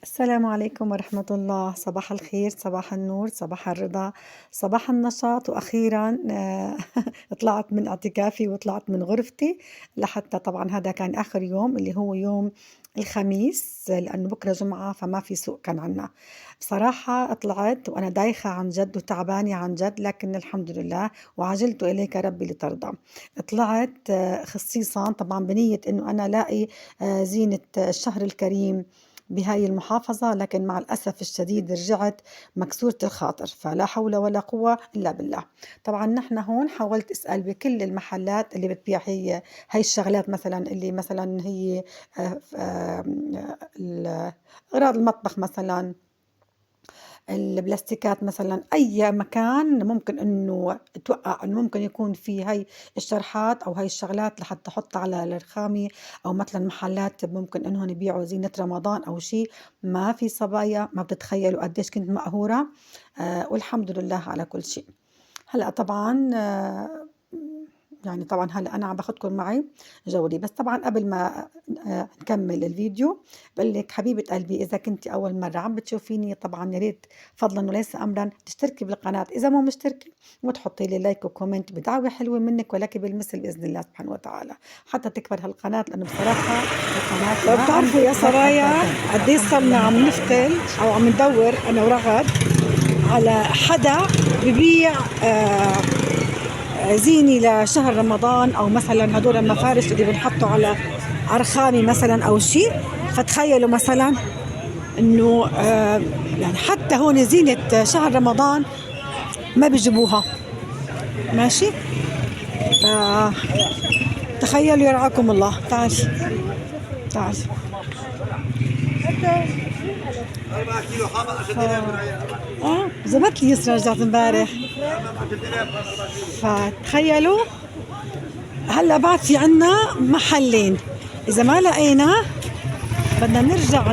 السلام عليكم ورحمة الله، صباح الخير، صباح النور، صباح الرضا، صباح النشاط، وأخيرا طلعت من اعتكافي وطلعت من غرفتي لحتى طبعا هذا كان آخر يوم اللي هو يوم الخميس لأنه بكرة جمعة فما في سوق كان عنا. بصراحة طلعت وأنا دايخة عن جد وتعبانة عن جد، لكن الحمد لله وعجلت إليك ربي لترضى. طلعت خصيصا طبعا بنية إنه أنا لاقي زينة الشهر الكريم بهاي المحافظة، لكن مع الأسف الشديد رجعت مكسورة الخاطر، فلا حول ولا قوة إلا بالله. طبعا نحن هون حاولت أسأل بكل المحلات اللي بتبيع هاي الشغلات، مثلا اللي مثلا هي أغراض المطبخ، مثلا البلاستيكات، مثلا أي مكان ممكن إنه توقع إنه ممكن يكون في هاي الشرحات أو هاي الشغلات لحتى أحط على الرخامة، أو مثلا محلات ممكن إنهم يبيعوا زينة رمضان أو شيء. ما في صبايا، ما بتتخيلوا قديش كنت مقهورة. والحمد لله على كل شيء. هلأ طبعا يعني طبعا هلا انا عم باخدكم معي جولة، بس طبعا قبل ما نكمل الفيديو بقول لك حبيبة قلبي، اذا كنت اول مرة عم بتشوفيني طبعا يا ريت فضلا وليس امرا تشتركي بالقناة اذا مو مشتركة، وتحطي لي لايك وكومنت بدعوة حلوة منك ولك بالمثل باذن الله سبحانه وتعالى، حتى تكبر هالقناة، لانه بصراحة القناة لو بتعرفوا يا سرايا قديش صرنا عم نفتل او عم ندور انا ورغد على حدا ببيع زينة لشهر رمضان، او مثلا هدول المفارش اللي بنحطوا على ارخامي مثلا او شيء. فتخيلوا مثلا انه يعني حتى هون زينة شهر رمضان ما بيجيبوها. ماشي، فتخيلوا يرعاكم الله. تعالي تعالي. 4 كيلو حامض 10,000 زبط لي يسرا، رجعت امبارح. فتخيلوا هلا بعد في عنا محلين، اذا ما لقينا بدنا نرجع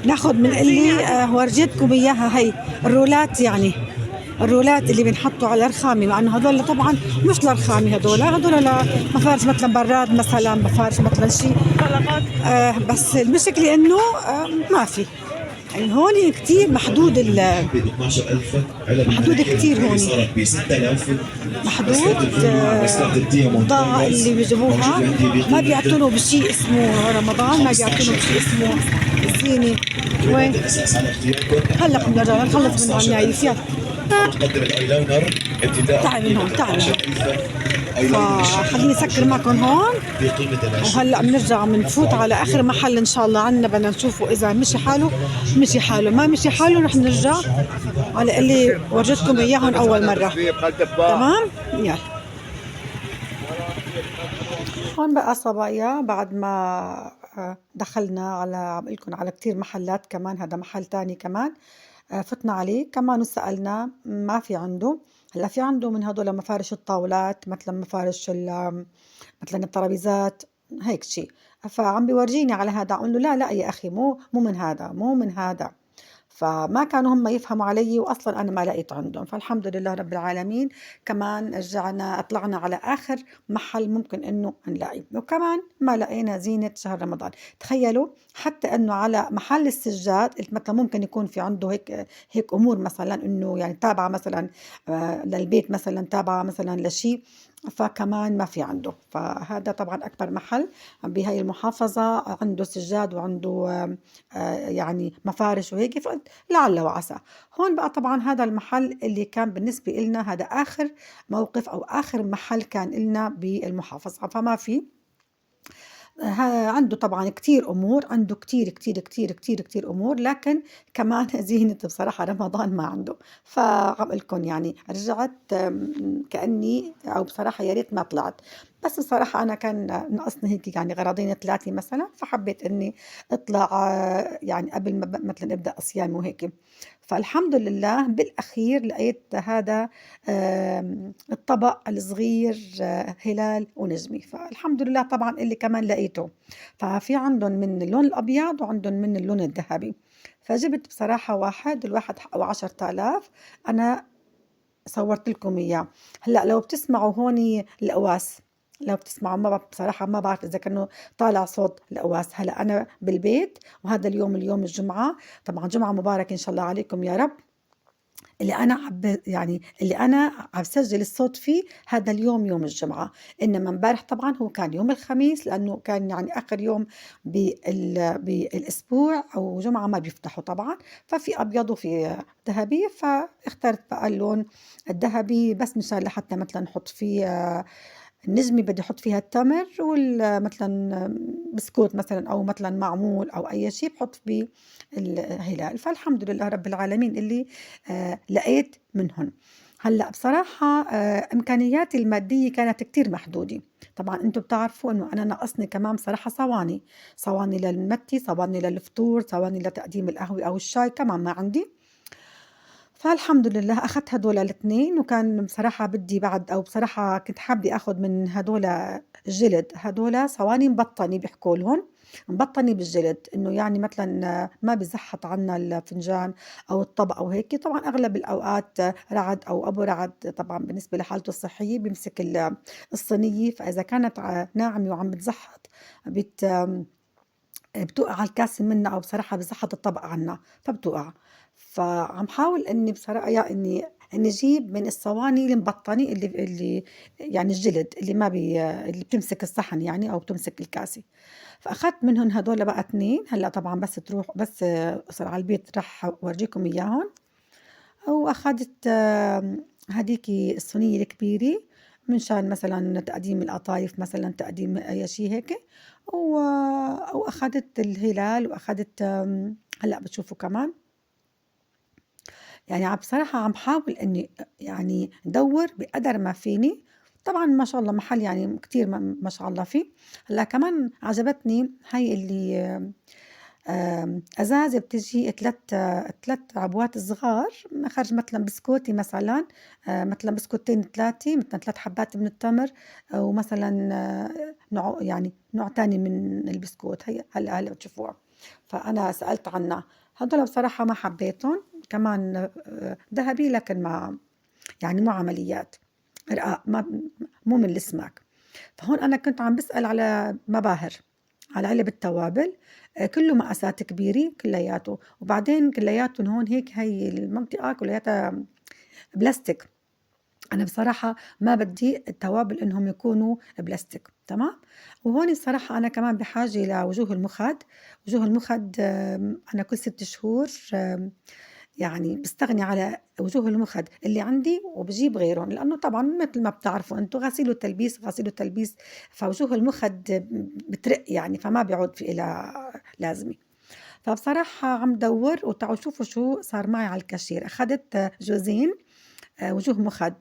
ناخد من اللي ورجيتكم اياها، هي الرولات، يعني الرولات اللي بنحطوا على الرخامة، مع انه هذول طبعا مش للرخامة، هذول لمفارش مثلا براد، مثلا مفارش مثلا شيء. بس المشكلة انه ما في، يعني هون كتير محدود ب 12,000 علب محدود كتير اللي هون، صارت ب 6,000. محدود. مسكات الدياموند البضاعة اللي بيجيبوها موجودة عندي ما بقيمة بيعتنوا بشيء اسمه رمضان، ما بيعتنوا بشيء اسمه الزينة. وين الأساس على اختياركم. هلا بدنا نخلص من النايف، يلا نقدم الايلاينر ابتداء تعالي من هون، تعالي من هون. 12,000 ايلاينر فخليني اسكر معكم هون، بقيمة وهلا بنرجع بنفوت على اخر محل ان شاء الله عنا، بدنا نشوفه اذا مشي حاله، مشي حاله، ما مشي حاله رح نرجع على اللي ورجتكم اياهم اول مرة. تمام، يلا. هون بقى صبايا بعد ما دخلنا على عم لكم على كتير محلات، كمان هذا محل تاني كمان فتنا عليه كمان وسألنا ما في عنده. هلا في عنده من هدول مفارش الطاولات، مثلا مفارش مثلا الترابيزات، هيك شيء. فعم بيورجيني على هذا، اقول له لا لا يا اخي، مو من هذا، مو من هذا. فما كانوا هم يفهموا علي، واصلا انا ما لقيت عندهم، فالحمد لله رب العالمين. كمان رجعنا طلعنا على اخر محل ممكن انه نلاقي، وكمان ما لقينا زينة شهر رمضان. تخيلوا حتى انه على محل السجاد قلت مثلا ممكن يكون في عنده هيك امور، مثلا انه يعني تابعة مثلا للبيت، مثلا تابعة مثلا لشيء، فكمان ما في عنده. فهذا طبعا أكبر محل بهاي المحافظة عنده سجاد وعنده يعني مفارش وهيك، فقلت لعل وعسى. هون بقى طبعا هذا المحل اللي كان بالنسبة إلنا هذا آخر موقف أو آخر محل كان إلنا بالمحافظة، فما في عنده طبعا كتير أمور، عنده كتير كتير كتير كتير كتير أمور، لكن كمان زينة بصراحة رمضان ما عنده. فعم لكم يعني رجعت كأني، أو بصراحة يا ريت ما طلعت، بس بصراحة أنا كان ناقصني هيك يعني غراضين ثلاثة مثلا، فحبيت إني أطلع يعني قبل ما مثلا أبدأ صيام وهيك. فالحمد لله بالأخير لقيت هذا الطبق الصغير هلال ونجمي، فالحمد لله طبعا اللي كمان لقيته. ففي عندهم من اللون الأبيض وعندهم من اللون الذهبي، فجبت بصراحة واحد، الواحد حقه 10,000. أنا صورت لكم إياه. هلأ لو بتسمعوا هون القواس، لو بتسمعوا ما بصراحة ما بعرف إذا كانوا طالع صوت القواس. هلأ أنا بالبيت وهذا اليوم الجمعة، طبعًا جمعة مباركة إن شاء الله عليكم يا رب. اللي أنا عم سجّل الصوت فيه هذا اليوم يوم الجمعة، إنما امبارح طبعًا هو كان يوم الخميس لأنه كان يعني آخر يوم بالأسبوع أو جمعة ما بيفتحوا طبعًا، ففي أبيض وفي ذهبي، فاخترت بقى اللون الذهبي بس مشان لحتى مثلًا نحط فيه النجمة بدي أحط فيها التمر مثلًا بسكوت مثلًا أو مثلًا معمول أو أي شي باحط فيه الهلال، فالحمد لله رب العالمين اللي لقيت منهن. هلأ بصراحة إمكانياتي المادية كانت كتير محدودة، طبعًا أنتم بتعرفوا إنه أنا ناقصني كمان بصراحة صواني للمَتّي، صواني للفطور، صواني لتقديم القهوة أو الشاي كمان ما عندي. فالحمد لله أخدت هدول الاتنين، وكان بصراحة بدي بعد أو بصراحة كنت حابة آخُد من هدول جِلد، هدول صواني مبطّنة بيحكوا لهن، مبطّنة بالجلد، إنه يعني مثلًا ما بيزحّط عنا الفنجان أو الطبق أو هيك، طبعًا أغلب الأوقات رعد أو أبو رعد طبعًا بالنسبة لحالته الصحية بيمسك الصينية، فإذا كانت ناعمة وعم بتزحّط بت بتوقع الكاسة منا أو بصراحة بيزحّط الطبق عنا فبتوقع. فعم حاول إني بصراحة إني أجيب من الصواني المبطّنة اللي يعني الجلد اللي بتمسك الصحن يعني أو بتمسك الكاسة. فأخدت منهن هدول بقى 2 هلأ طبعًا بس أوصل على البيت راح أورجيكم إياهن. وأخدت هاديك الصينية الكبيرة منشان مثلًا تقديم القطايف مثلًا، تقديم أي شي هيك، و وأخدت الهلال وأخدت هلأ بتشوفوا كمان، يعني بصراحة عم باحاول إني يعني أدوّر بقدر ما فيني، طبعًا ما شاء الله محل يعني كتير ما شاء الله فيه. هلأ كمان عجبتني هاي اللي أزازة بتيجي 3 عبوات صغار خرج مثلًا بسكوتي مثلًا مثلًا بسكوتين 3 مثلًا 3 حبّات من التمر ومثلًا يعني نوع تاني من البسكوت هلأ بتشوفوها، فأنا سألت عنّا، هادول بصراحة ما حبّيتن كمان دهبي لكن ما يعني مو عمليات رقاق ما مو من السماك. فهون أنا كنت عم باسأل على مباهر، على علب التوابل كلّه مقاسات كبيرة كلّياته، وبعدين كلّياتن هون هيك هي المنطقة كلّياتها بلاستيك، أنا بصراحة ما بدّي التوابل إنهم يكونوا بلاستيك تمام. وهون بصراحة أنا كمان بحاجة لوجوه المُخَد، وجوه المُخَد أنا كل 6 شهور يعني باستغني على وجوه المُخَد اللي عندي وباجيب غيرُن، لإنه طبعًا متل ما بتعرفوا أنتم غسيل وتلبيس، غسيل وتلبيس، فوجوه المُخَد بترق يعني فما بيعود في إلها لازمة. فبصراحة عم دَوّر وتعالوا شوفوا شو صار معي على الكاشير، أخدت جوزين وجوه مُخَد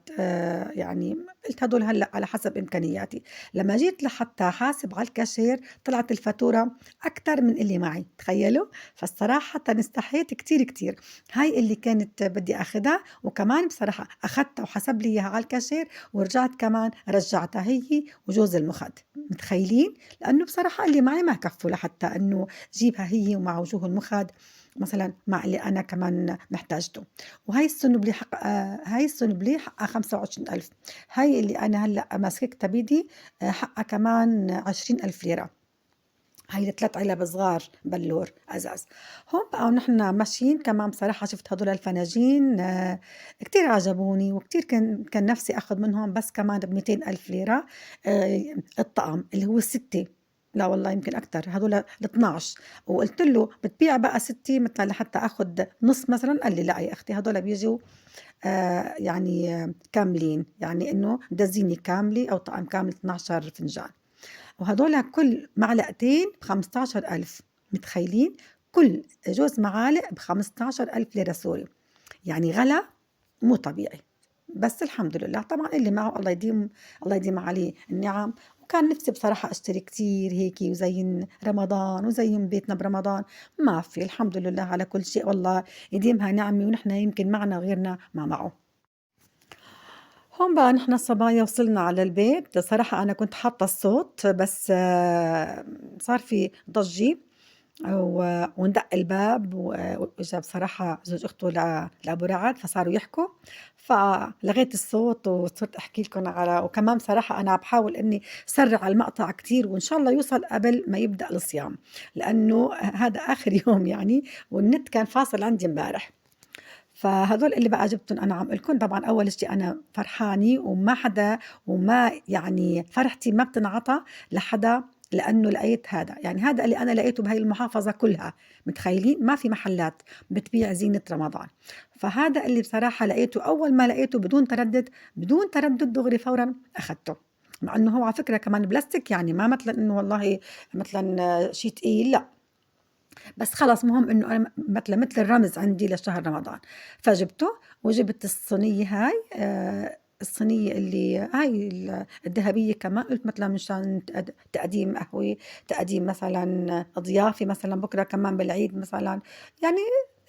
يعني قُلت هادول هلأ على حسب إمكانياتي، لمّا جيت لحتى أحاسب على الكاشير طلعت الفاتورة أكتر من اللي معي، تخيّلوا؟ فالصراحةً استحيت كتير، كتير، هاي اللي كانت بدي آخدها وكمان بصراحة أخدتها وحسب لي إياها على الكاشير ورجعت كمان رجّعتها هي وجوز المُخَد، متخيلين؟ لإنه بصراحة اللي معي ما كفّوا لحتى إنه جيبها هي ومع وجوه المُخَد مثلًا مع اللي أنا كمان محتاجته. وهاي السُنبلة هاي السُنبلة حقّها 25,000 هاي اللي أنا هلأ ماسكتها بإيدي حقّها كمان 20,000 ليرة. هاي ال3 علب صغار بلور أزاز. هون بقى ونحن ماشيين كمان بصراحة شُفت هادول الفناجين كتير عجبوني وكتير كان نفسي آخُد منهم بس كمان ب200,000 ليرة الطقم اللي هو ال6 لا والله يمكن أكتر هادول ال12 وقُلت له بتبيع بقى 6 مثلًا لحتى آخُد نُص مثلًا، قال لي: "لأ يا أختي هادول بييجوا يعني كاملين، يعني إنه دزينة كاملة أو طقم كامل 12 فنجان." وهدول كل معلقتين ب15,000 متخيلين؟ كل جوز معالق ب15,000 ليرة سوري، يعني غلا مو طبيعي، بس الحمد لله طبعًا اللي معه الله يديم عليه النعم، وكان نفسي بصراحة أشتري كتير هيك وزين رمضان وزين بيتنا برمضان، ما في الحمد لله على كل شيء والله يديمها نعمة ونحن يمكن معنا وغيرنا ما معه. هون بقى نحن الصبايا وصلنا على البيت، صراحة أنا كنت حاطة الصوت بس صار في ضجة وندق الباب وإجا بصراحة زوج أخته لأبو رعد، فصاروا يحكوا، فلغيت الصوت وصرت أحكي لكم وكمان بصراحة أنا عم باحاول إني سرّع المقطع كتير وإن شاء الله يوصل قبل ما يبدأ الصيام، لإنه هذا آخر يوم يعني والنت كان فاصل عندي امبارح. فهدول اللي بقى جبتن أنا عم قلكن. طبعا أول شي أنا فرحانة وما حدا وما يعني فرحتي ما بتنعطى لحدا، لأنه لقيت هذا يعني هذا اللي أنا لقيته بهاي المحافظة كلها، متخيلين ما في محلات بتبيع زينة رمضان. فهذا اللي بصراحة لقيته أول ما لقيته بدون تردد، بدون تردد دغري فورا أخدته، مع انه هو على فكره كمان بلاستيك، يعني ما مثلا انه والله مثلا شيء ثقيل، لا، بس خلص مهم إنه أنا مثل الرمز عندي لشهر رمضان، فجبته وجبت الصينية هاي، الصينية اللي هاي الذهبية كمان، قلت مثلا مشان تقديم قهوة، تقديم مثلا ضيافة مثلا بكرة كمان بالعيد مثلا، يعني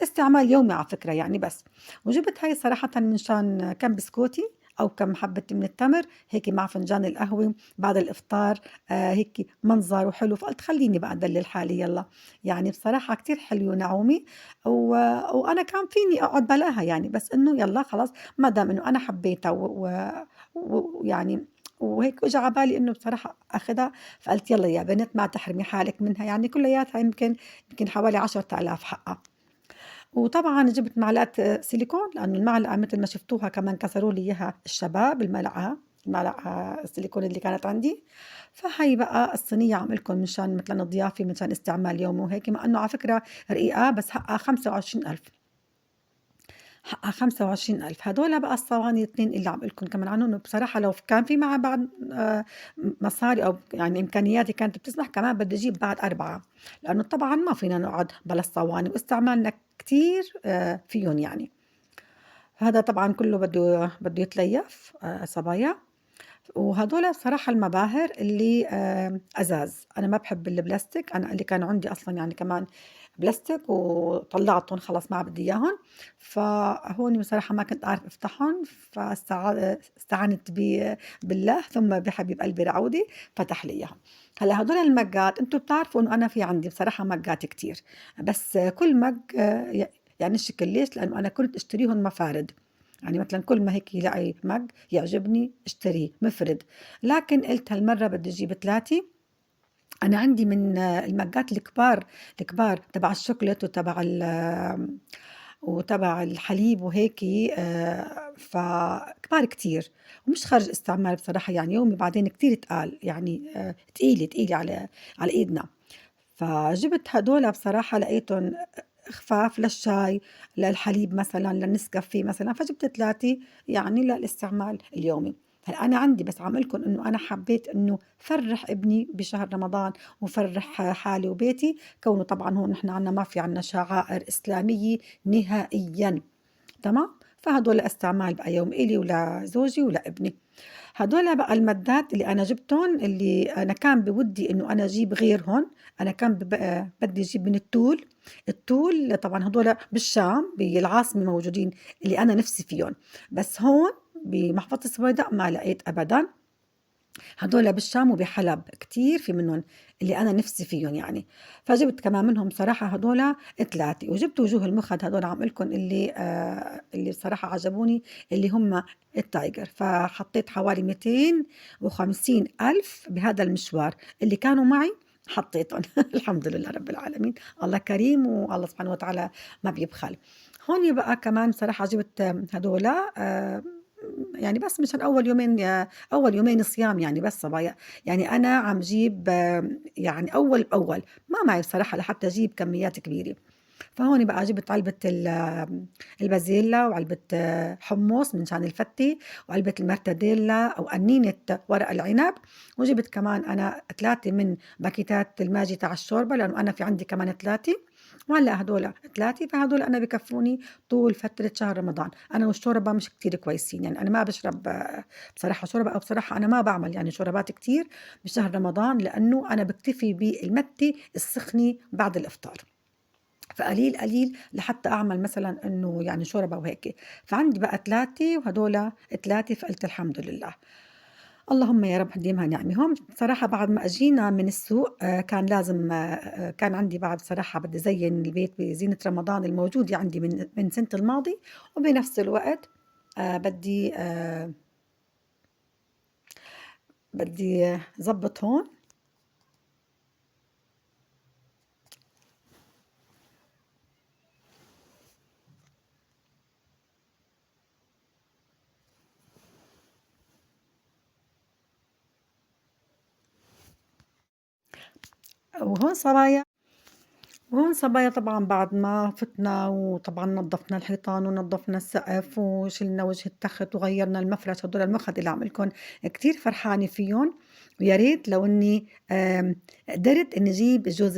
استعمال يومي على فكرة يعني. بس وجبت هاي صراحة مشان كم بسكوتي أو كم حبة من التمر هيك مع فنجان القهوة بعد الإفطار، هيك منظر وحلو، فقلت خليني بقى أدلل حالي يلا. يعني بصراحة كتير حلوة ونعومة و... وأنا كان فيني أقعد بلاها يعني، بس إنه يلا خلاص ما دام إنه أنا حبيتها ويعني وهيك اجى على بالي انه بصراحه اخذها، فقلت يلا يا بنت ما تحرمي حالك منها، يعني كلياتها يمكن حوالي 10,000 حقها. وطبعا جبت معلقه سيليكون، لانه المعلقه مثل ما شفتوها كمان كسروا لي اياها الشباب، المعلقه السيليكون اللي كانت عندي. فهي بقى الصينيه عم لكم مشان مثلا الضيافه، مشان استعمال يومي وهيك، مع انه على فكره رقيقه بس حقها 25,000، حقها 25,000. هدول بقى الصواني الاثنين اللي عم لكم كمان عنهم، بصراحه لو كان في معها بعد مصاري او يعني امكانياتي كانت بتسمح كمان بدي اجيب بعد اربعه، لانه طبعا ما فينا نقعد بلا الصواني واستعمالنا كتير فيهم يعني. هذا طبعا كله بده يتليف صبايا. وهدول بصراحة المباهر اللي أزاز، أنا ما بحب البلاستيك، أنا اللي كان عندي أصلا يعني كمان بلاستيك وطلعتهم خلص ما بدي إياهم، فهون بصراحة ما كنت أعرف أفتحهم، فاستعنت بالله ثم بحبيب قلبي رعودي فتح لي إياهم. هلا هدول المجات انتم بتعرفوا انه انا في عندي بصراحة مجات كتير، بس كل مج يعني الشكل ليش، لانه انا كنت اشتريهم مفارد، يعني مثلا كل ما هيك يلاقي مج يعجبني اشتريه مفرد، لكن قلت هالمرة بدي اجيب ثلاثة. أنا عندي من المجات الكبار تبع الشوكولات وتبع الحليب وهيك، فكبار كتير ومش خارج استعمال بصراحة يعني يومي، بعدين كتير تقال يعني تقيلة على إيدنا. فجبت هدول بصراحة لقيتهم خفاف للشاي، للحليب مثلا، للنسكافيه مثلا، فجبت ثلاثة يعني للاستعمال اليومي. هلا أنا عندي بس عم لكم إنه أنا حبيت إنه فرح ابني بشهر رمضان وفرح حالي وبيتي، كونه طبعا هون نحن عنا ما في عنا شعائر إسلامية نهائيا، تمام. فهدول استعمال بقى يوم إلي ولزوجي ولابني. هدول بقى المادات اللي أنا جبتهم، اللي أنا كان بودي إنه أنا أجيب غيرهم، أنا كان بدي أجيب من التول طبعا هدول بالشام بالعاصمة موجودين اللي أنا نفسي فيهم، بس هون بمحافظة السويداء ما لقيت أبدا. هدول بالشام وبحلب كتير في منهم اللي أنا نفسي فيهم يعني، فجبت كمان منهم صراحة هدول ثلاثة. وجبت وجوه المخد هدول عم لكم اللي بصراحة عجبوني، اللي هم التايجر، فحطيت حوالي 250 ألف بهذا المشوار اللي كانوا معي حطيتهم الحمد لله رب العالمين، الله كريم والله سبحانه وتعالى ما بيبخل. هون بقى كمان صراحة جبت هدول يعني بس مشان أول يومين صيام يعني، بس صبايا يعني أنا عم جيب يعني أول بأول، ما معي بصراحة لحتى أجيب كميات كبيرة. فهون بقى جبت علبة البازيلا، وعلبة حمص من شان الفتة، وعلبة المرتديلا أو قنينة ورق العنب، وجبت كمان أنا ثلاثة من باكيتات الماجي تاع الشوربة، لأنه أنا في عندي كمان ثلاثة، وهلا هدول ثلاثة، فهدول أنا بكفوني طول فترة شهر رمضان. أنا والشوربة مش كتير كويسين يعني، أنا ما بشرب بصراحة شوربة، أو بصراحة أنا ما بعمل يعني شوربات كتير بشهر رمضان، لأنه أنا بكتفي بالمتة السخنة بعد الإفطار، فقليل قليل لحتى أعمل مثلا إنه يعني شوربة وهيك. فعندي بقى ثلاثة وهدول ثلاثة، فقلت الحمد لله. اللهم يا رب ديمها نعمة. هون بصراحة بعد ما أجينا من السوق كان لازم كان عندي بعد بصراحة بدي زين البيت بزينة رمضان الموجودة عندي من سنة الماضي، وبنفس الوقت بدي ضبط هون. وهون صبايا وهون صبايا طبعا بعد ما فتنا، وطبعا نظفنا الحيطان ونظفنا السقف وشلنا وجه التخت وغيرنا المفرش. هدول المخد اللي عم لكم كتير فرحانة فيهم، ويا ريت لو اني قدرت اني اجيب الجوز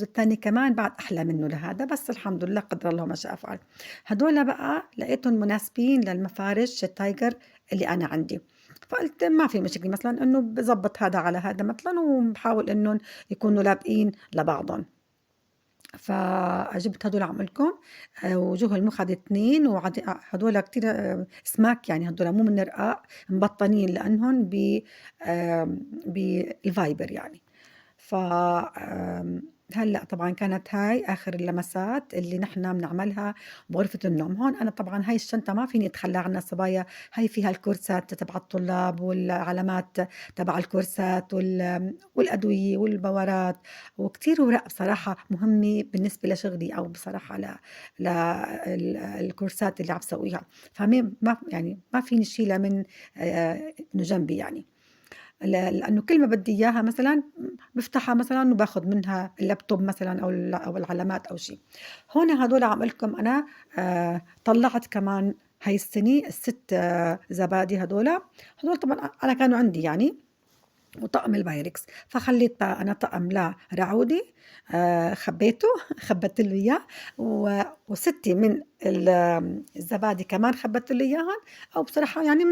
الثاني كمان بعد احلى منه لهذا، بس الحمد لله قدر الله ما شاء فعل. هدول بقى لقيتهم مناسبين للمفارش التايجر اللي انا عندي، فقلت ما في مشكلة مثلا انه بزبط هذا على هذا مثلا، وبحاول انهم يكونوا لابقين لبعضهم. فجبت هدول عملكم وجوه المخد 2، هدول كتير سماك، يعني هدول مو من رقاق، مبطنين لأنهم بالفايبر يعني. ف هلأ طبعا كانت هاي آخر اللمسات اللي نحن بنعملها بغرفة النوم. هون أنا طبعا هاي الشنطة ما فيني أتخلى عنها صبايا، هاي فيها الكورسات تبع الطلاب والعلامات تبع الكورسات والأدوية والبورات، وكتير ورق بصراحة مهمة بالنسبة لشغلي، أو بصراحة الكورسات اللي عم بسويها. فما ما يعني ما فيني شيلها من إنه جنبي يعني. لأنه كل ما بدي إياها مثلا بفتحها مثلا وباخد منها اللابتوب مثلا أو العلامات أو شيء. هون هدول عم لكم أنا طلعت كمان هاي السنة الست زبادي. هدول طبعا أنا كانوا عندي يعني، وطقم البايركس، فخليت بقى أنا طقم لرعودي خبيته خبّت له إياه، وستي من الزبادي كمان خبّت له إياهن، أو بصراحة يعني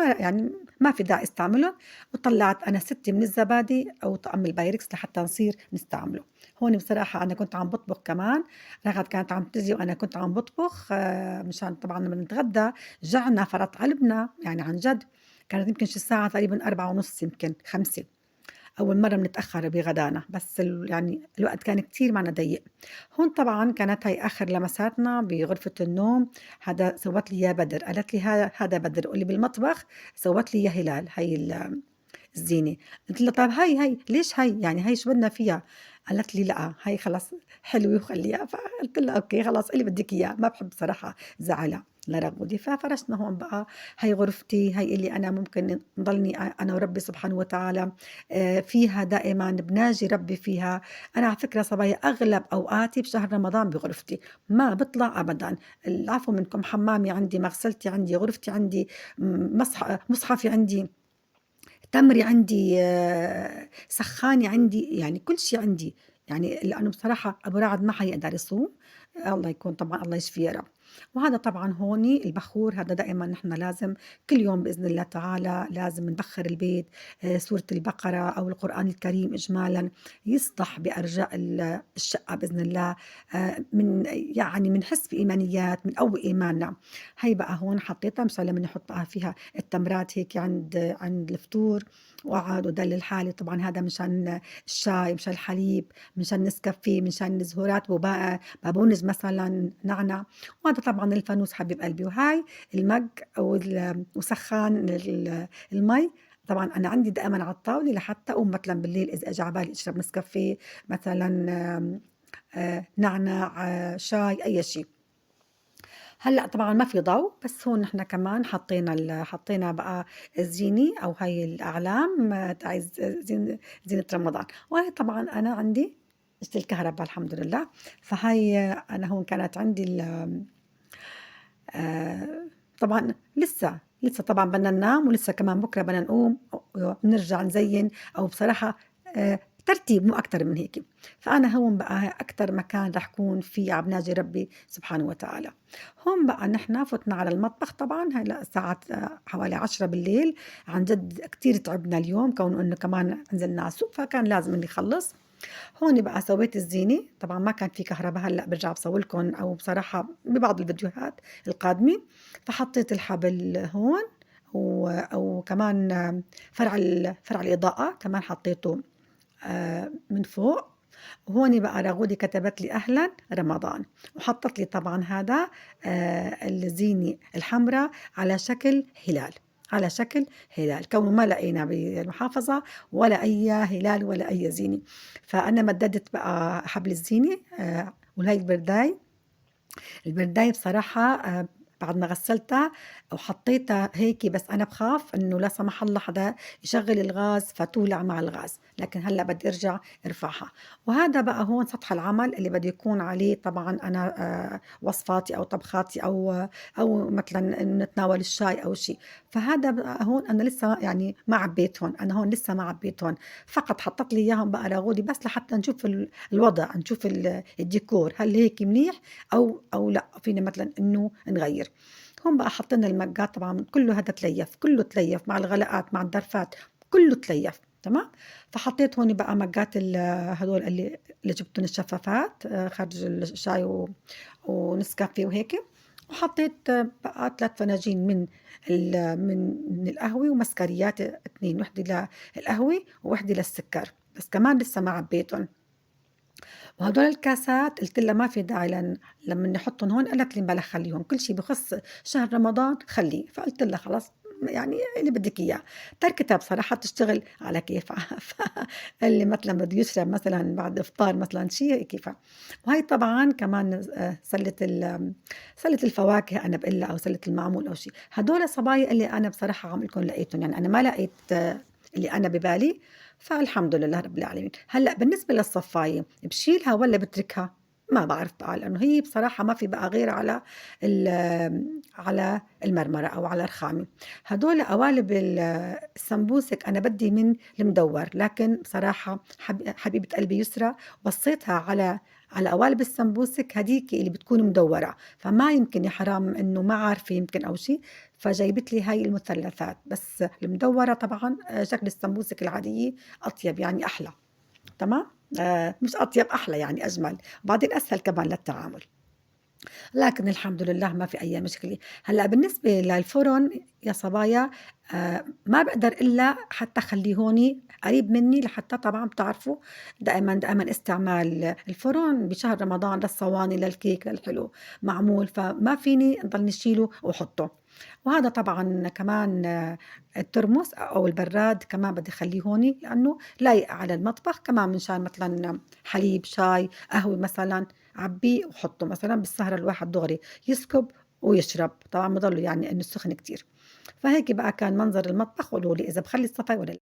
ما في داعي استعملهم، وطلّعت أنا ستي من الزبادي أو طقم البايركس لحتى نصير نستعمله. هون بصراحة أنا كنت عم باطبخ كمان، رغد كانت عم تيجي وأنا كنت عم باطبخ مشان طبعًا لمّا نتغدى جَعنا فرط قلبنا، يعني عن جد كانت يمكن شي الساعة تقريبًا 16:30 يمكن 17:00. أول مرة بنتأخّر بغدانا، بس يعني الوقت كان كتير معنا ضيّق. هون طبعًا كانت هاي آخر لمساتنا بغرفة النوم. هذا سوّت لي إياه بدر، قالت لي هذا بدر، واللي بالمطبخ سوّت لي إياه هلال، هاي الزينة. قُلت لها طَب هاي ليش هاي؟ يعني هاي شو بدنا فيها؟ قالت لي لأ هاي خلص حلوة وخلّيها، فقُلت لها أوكي خلاص اللي بدِّك إياه، ما باحب بصراحة زعلها لرغودي. ففرشنا هون بقى، هاي غرفتي، هاي اللي أنا ممكن نضلني أنا وربي سبحانه وتعالى فيها دائمًا بناجي ربي فيها. أنا على فكرة صبايا أغلب أوقاتي بشهر رمضان بغرفتي، ما باطلع أبدًا. العفو منكم، حمامي عندي، مغسلتي عندي، غرفتي عندي، مصحفي عندي، تمري عندي، سخّانة عندي، يعني كل شي عندي. يعني لأنه بصراحة أبو رعد ما حيقدر يصوم، الله يكون طبعًا الله يشفيه يا رب. وهذا طبعًا هوني البخور، هذا دائمًا نحن لازم كل يوم بإذن الله تعالى لازم نبخّر البيت، سورة البقرة أو القرآن الكريم إجمالًا يصدح بأرجاء الشقة بإذن الله. يعني بنحس بإيمانيات، بنقوي إيماننا. هي بقى هون حطيتها مشان لمّا نحط بقى فيها التمرات هيك عند الفطور، وأقعد وأدلّل حالي. طبعًا هذا مشان الشاي، مشان الحليب، مشان نسكافيه، مشان الزهورات، بابونج مثلًا، نعناع. وهذا طبعًا الفانوس حبيب قلبي، وهاي المَج وسخّان المي. طبعًا أنا عندي دائمًا على الطاولة لحتى أقوم مثلًا بالليل إذا إجى على بالي أشرب نسكافيه مثلًا، آمم نعناع، شاي، أي شي. هلأ طبعًا ما في ضوء، بس هون نحن كمان حطينا بقى الزينة أو هاي الأعلام تاع زينة رمضان. وهي طبعًا أنا عندي إجت الكهربا الحمد لله. فهي أنا هون كانت عندي طبعًا لسه طبعًا بدنا ننام، ولسه كمان بكرة بدنا نقوم ونرجع نزيّن، أو بصراحة ترتيب مو أكتر من هيك. فأنا هون بقى أكتر مكان رح كون فيه عم ناجي ربي سبحانه وتعالى. هون بقى نحن فتنا على المطبخ. طبعًا هلأ الساعة حوالي 22:00. عن جد كتير تعبنا اليوم كونه إنه كمان نزلنا على السوق، فكان لازم إني أخلّص. هون بقى سويت الزينة، طبعًا ما كان في كهربا، هلأ بارجع باصور لكم أو بصراحة ببعض الفيديوهات القادمة. فحطيت الحبل هون وكمان فرع الإضاءة كمان حطيته من فوق. وهون بقى راغودي كتبت لي أهلا رمضان، وحطت لي طبعا هذا الزينة الحمراء على شكل هلال، على شكل هلال، كونه ما لقينا بالمحافظة ولا أي هلال ولا أي زينة. فأنا مددت بقى حبل الزينة وهي البرداية بصراحة بعد ما غسلتها وحطيتها هيك، بس أنا بخاف إنه لا سمح الله حدا يشغل الغاز فتولع مع الغاز، لكن هلا بدي أرجع أرفعها. وهذا بقى هون سطح العمل اللي بدي يكون عليه طبعا أنا وصفاتي أو طبخاتي أو مثلا نتناول الشاي أو شيء. فهذا بقى هون أنا لسه يعني ما عبيتهم، أنا هون لسه ما عبيتهم، فقط حطت لي إياهم بقى راغودي بس لحتى نشوف الوضع، نشوف الديكور هل هيك منيح أو لا فينا مثلا إنه نغير. هون بقى حطينا المجات طبعا كله هذا تليف، كله تليف مع الغلاءات مع الدرفات، كله تليف تمام. فحطيت هون بقى مجات هدول اللي جبتهم الشفافات خرج الشاي ونسكافيه وهيك. وحطيت بقى 3 فناجين من القهوة ومسكريات 2، وحدة للقهوة ووحدة للسكر، بس كمان لسه ما عبيتهم. وهدول الكاسات قلت لها ما في داعي لما نحطهم هون، قالت لي بلا خليهم، كل شيء بخص شهر رمضان خليه. فقلت لها خلاص يعني اللي بدك اياه. تركتها بصراحة تشتغل على كيفها اللي مثلا بده يشرب مثلا بعد افطار مثلا شيء كيفها. وهي طبعا كمان سلة الفواكه انا بقول لها، او سلة المعمول او شيء. هدول صبايا اللي انا بصراحة عم لكم لقيتهم، يعني انا ما لقيت اللي انا ببالي. فالحمد لله رب العالمين. هلأ بالنسبة للصفاية بشيلها ولا بتركها؟ ما بعرف بقى، لأنه هي بصراحة ما في بقى غير على المرمرة أو على الرخامة. هدول قوالب السمبوسك أنا بدي من المدور، لكن بصراحة حبيبة قلبي يسرى بصيتها على قوالب السمبوسك هديك اللي بتكون مدورة، فما يمكن يا حرام إنه ما عارفة يمكن أو شيء، فجايبت لي هاي المثلثات. بس المدورة طبعا شكل السمبوسك العادية أطيب يعني أحلى. تمام. مش أطيب، أحلى يعني أجمل، وبعدين أسهل كمان للتعامل. لكن الحمد لله ما في أي مشكلة. هلأ بالنسبة للفرن يا صبايا ما بقدر إلا حتى خليه هون قريب مني، لحتى طبعا بتعرفوا دائما استعمال الفرن بشهر رمضان للصواني للكيك للحلو معمول، فما فيني ضل نشيله وحطه. وهذا طبعا كمان الترمس أو البراد كمان بدي خليه هون، لأنه لايق على المطبخ كمان، منشان مثلا حليب شاي قهوة مثلا عبيه وحطه مثلا بالسهرة الواحد دغري يسكب ويشرب، طبعا بضله يعني انه سخن كتير. فهيك بقى كان منظر المطبخ، قولوا لي اذا بخلي الصفاي ولا لا.